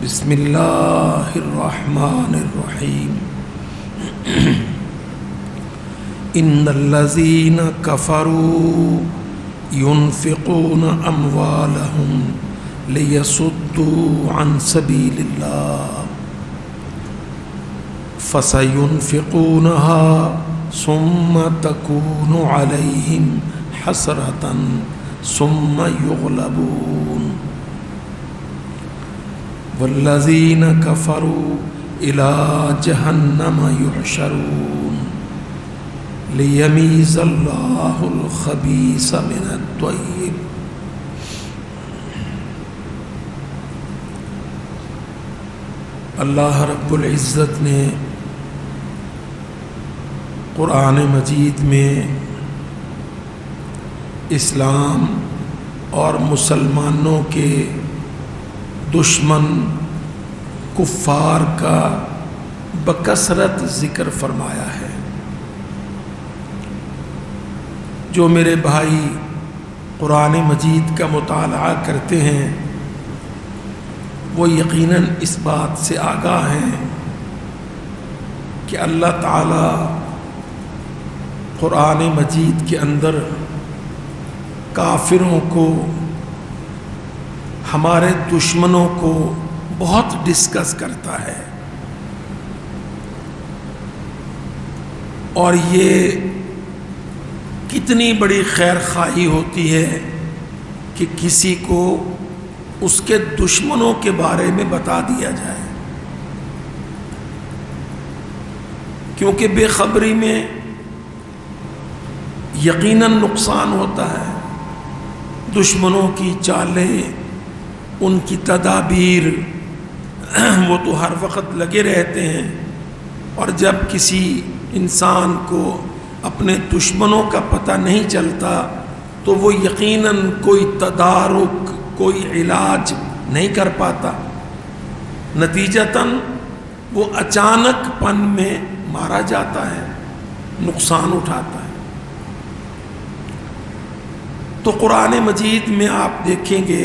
بسم اللہ الرحمن الرحیم ان الذین کفروا ينفقون اموالهم لیصدوا عن سبیل اللہ فسينفقونها ثم تكون عليهم حسرة ثم يغلبون والذین کفروا إلی جہنم یحشرون لیمیز اللہ الخبیث من الطیب۔ اللہ رب العزت نے قرآن مجید میں اسلام اور مسلمانوں کے دشمن کفار کا بکثرت ذکر فرمایا ہے۔ جو میرے بھائی قرآن مجید کا مطالعہ کرتے ہیں وہ یقیناً اس بات سے آگاہ ہیں کہ اللہ تعالیٰ قرآن مجید کے اندر کافروں کو، ہمارے دشمنوں کو بہت ڈسکس کرتا ہے، اور یہ کتنی بڑی خیر خواہی ہوتی ہے کہ کسی کو اس کے دشمنوں کے بارے میں بتا دیا جائے، کیونکہ بے خبری میں یقیناً نقصان ہوتا ہے۔ دشمنوں کی چالیں، ان کی تدابیر، وہ تو ہر وقت لگے رہتے ہیں، اور جب کسی انسان کو اپنے دشمنوں کا پتہ نہیں چلتا تو وہ یقیناً کوئی تدارک، کوئی علاج نہیں کر پاتا، نتیجتاً وہ اچانک پن میں مارا جاتا ہے، نقصان اٹھاتا ہے۔ تو قرآن مجید میں آپ دیکھیں گے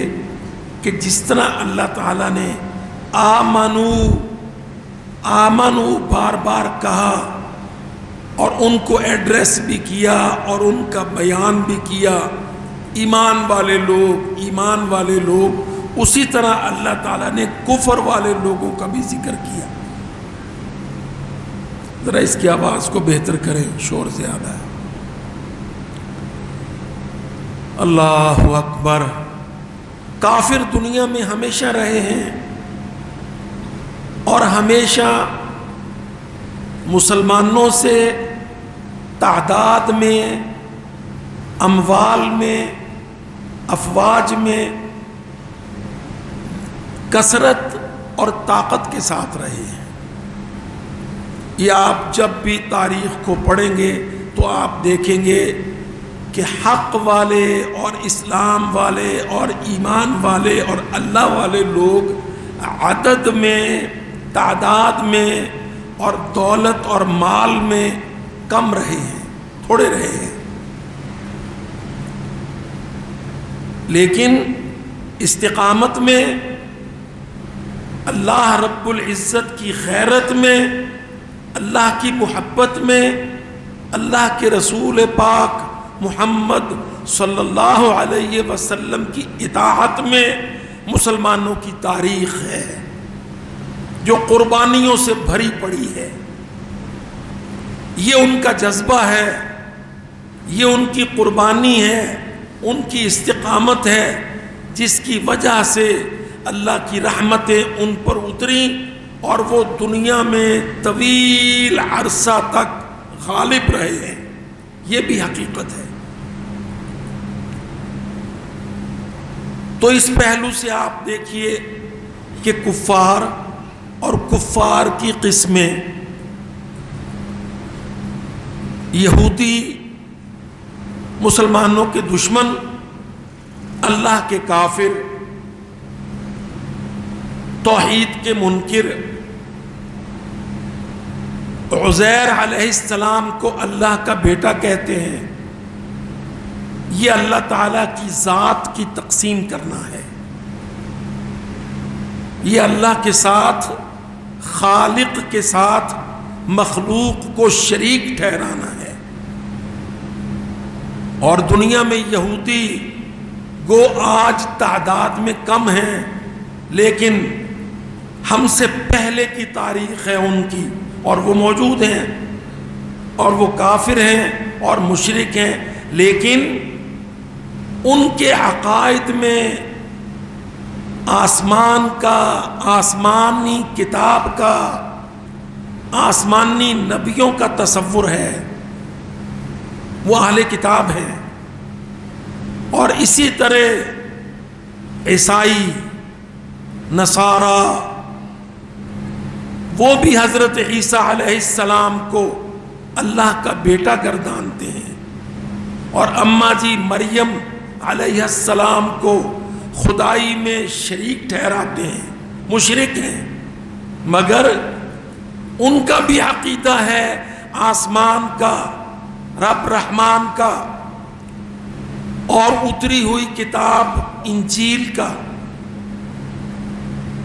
کہ جس طرح اللہ تعالیٰ نے آمنو بار بار کہا اور ان کو ایڈریس بھی کیا اور ان کا بیان بھی کیا، ایمان والے لوگ، اسی طرح اللہ تعالیٰ نے کفر والے لوگوں کا بھی ذکر کیا۔ ذرا اس کی آواز کو بہتر کریں، شور زیادہ ہے۔ اللہ اکبر۔ کافر دنیا میں ہمیشہ رہے ہیں اور ہمیشہ مسلمانوں سے تعداد میں، اموال میں، افواج میں کثرت اور طاقت کے ساتھ رہے ہیں۔ یہ آپ جب بھی تاریخ کو پڑھیں گے تو آپ دیکھیں گے کہ حق والے اور اسلام والے اور ایمان والے اور اللہ والے لوگ عدد میں، تعداد میں اور دولت اور مال میں کم رہے ہیں، تھوڑے رہے ہیں، لیکن استقامت میں، اللہ رب العزت کی غیرت میں، اللہ کی محبت میں، اللہ کے رسول پاک محمد صلی اللہ علیہ وسلم کی اطاعت میں مسلمانوں کی تاریخ ہے جو قربانیوں سے بھری پڑی ہے۔ یہ ان کا جذبہ ہے، یہ ان کی قربانی ہے، ان کی استقامت ہے، جس کی وجہ سے اللہ کی رحمتیں ان پر اتریں اور وہ دنیا میں طویل عرصہ تک غالب رہے ہیں۔ یہ بھی حقیقت ہے۔ تو اس پہلو سے آپ دیکھیے کہ کفار اور کفار کی قسمیں، یہودی مسلمانوں کے دشمن، اللہ کے کافر، توحید کے منکر، عزیر علیہ السلام کو اللہ کا بیٹا کہتے ہیں، یہ اللہ تعالیٰ کی ذات کی تقسیم کرنا ہے۔ یہ اللہ کے ساتھ، خالق کے ساتھ مخلوق کو شریک ٹھہرانا ہے۔ اور دنیا میں یہودی گو آج تعداد میں کم ہیں، لیکن ہم سے پہلے کی تاریخ ہے ان کی، اور وہ موجود ہیں اور وہ کافر ہیں اور مشرک ہیں، لیکن ان کے عقائد میں آسمان کا، آسمانی کتاب کا، آسمانی نبیوں کا تصور ہے، وہ اہل کتاب ہیں۔ اور اسی طرح عیسائی، نصارہ، وہ بھی حضرت عیسیٰ علیہ السلام کو اللہ کا بیٹا گردانتے ہیں، اور اماں جی مریم علیہ السلام کو خدائی میں شریک ٹھہراتے ہیں، مشرک ہیں، مگر ان کا بھی عقیدہ ہے آسمان کا، رب رحمان کا، اور اتری ہوئی کتاب انجیل کا۔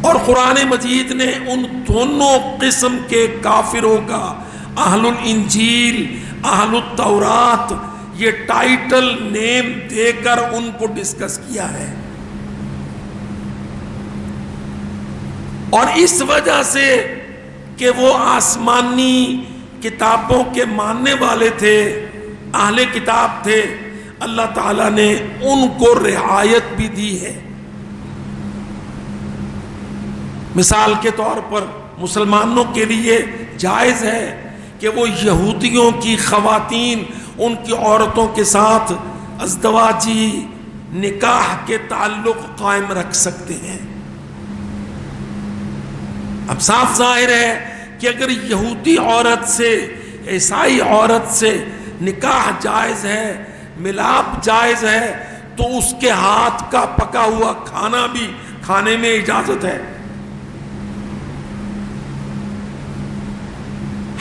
اور قرآن مجید نے ان دونوں قسم کے کافروں کا، اہل الانجیل، اہل التورات، یہ ٹائٹل نیم دے کر ان کو ڈسکس کیا ہے۔ اور اس وجہ سے کہ وہ آسمانی کتابوں کے ماننے والے تھے، اہل کتاب تھے، اللہ تعالیٰ نے ان کو رعایت بھی دی ہے۔ مثال کے طور پر مسلمانوں کے لیے جائز ہے کہ وہ یہودیوں کی خواتین، ان کی عورتوں کے ساتھ ازدواجی نکاح کے تعلق قائم رکھ سکتے ہیں۔ اب صاف ظاہر ہے کہ اگر یہودی عورت سے، عیسائی عورت سے نکاح جائز ہے، ملاپ جائز ہے، تو اس کے ہاتھ کا پکا ہوا کھانا بھی کھانے میں اجازت ہے۔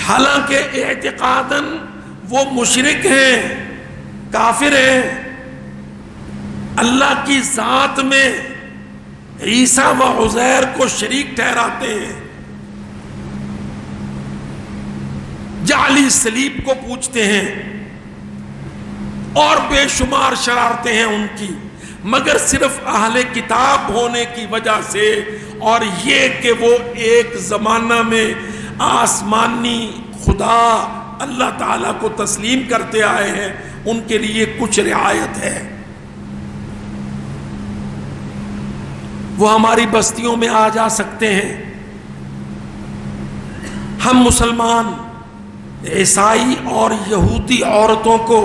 حالانکہ اعتقاداً وہ مشرک ہیں، کافر ہیں، اللہ کی ذات میں عیسیٰ و عزیر کو شریک ٹھہراتے ہیں، جعلی صلیب کو پوجتے ہیں، اور بے شمار شرارتیں ہیں ان کی، مگر صرف اہل کتاب ہونے کی وجہ سے، اور یہ کہ وہ ایک زمانہ میں آسمانی خدا اللہ تعالیٰ کو تسلیم کرتے آئے ہیں، ان کے لیے کچھ رعایت ہے۔ وہ ہماری بستیوں میں آ جا سکتے ہیں۔ ہم مسلمان عیسائی اور یہودی عورتوں کو